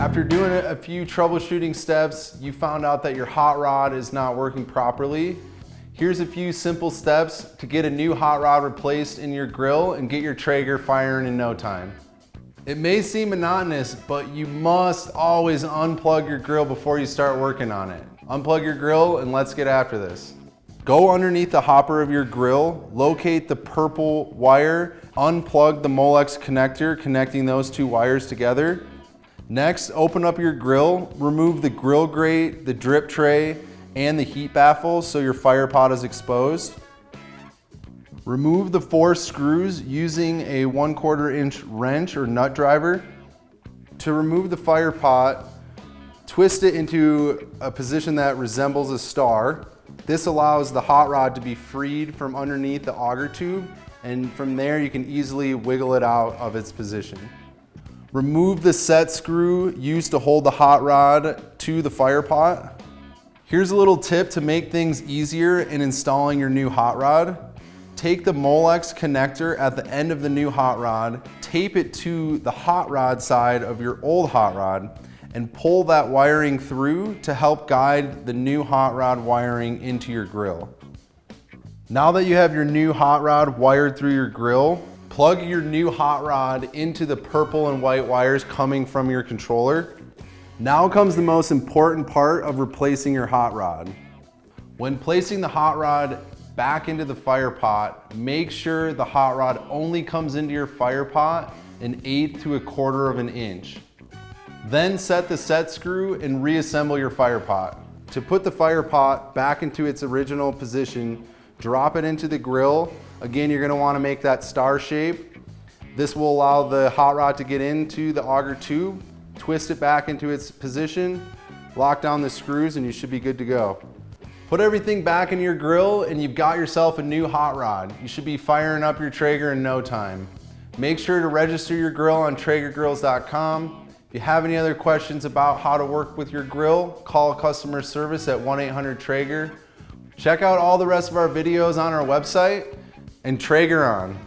After doing a few troubleshooting steps, you found out that your hot rod is not working properly. Here's a few simple steps to get a new hot rod replaced in your grill and get your Traeger firing in no time. It may seem monotonous, but you must always unplug your grill before you start working on it. Unplug your grill and let's get after this. Go underneath the hopper of your grill, locate the purple wire, unplug the Molex connector connecting those two wires together. Next, open up your grill, remove the grill grate, the drip tray, and the heat baffle so your fire pot is exposed. Remove the 4 screws using a 1/4 inch wrench or nut driver. To remove the fire pot, twist it into a position that resembles a star. This allows the hot rod to be freed from underneath the auger tube, and from there you can easily wiggle it out of its position. Remove the set screw used to hold the hot rod to the fire pot. Here's a little tip to make things easier in installing your new hot rod. Take the Molex connector at the end of the new hot rod, tape it to the hot rod side of your old hot rod, and pull that wiring through to help guide the new hot rod wiring into your grill. Now that you have your new hot rod wired through your grill, plug your new hot rod into the purple and white wires coming from your controller. Now comes the most important part of replacing your hot rod. When placing the hot rod back into the fire pot, make sure the hot rod only comes into your fire pot 1/8 to 1/4 of an inch. Then set the set screw and reassemble your fire pot. To put the fire pot back into its original position, drop it into the grill. Again, you're gonna wanna make that star shape. This will allow the hot rod to get into the auger tube, twist it back into its position, lock down the screws, and you should be good to go. Put everything back in your grill and you've got yourself a new hot rod. You should be firing up your Traeger in no time. Make sure to register your grill on TraegerGrills.com. If you have any other questions about how to work with your grill, call customer service at 1-800-TRAEGER. Check out all the rest of our videos on our website, and Traeger on.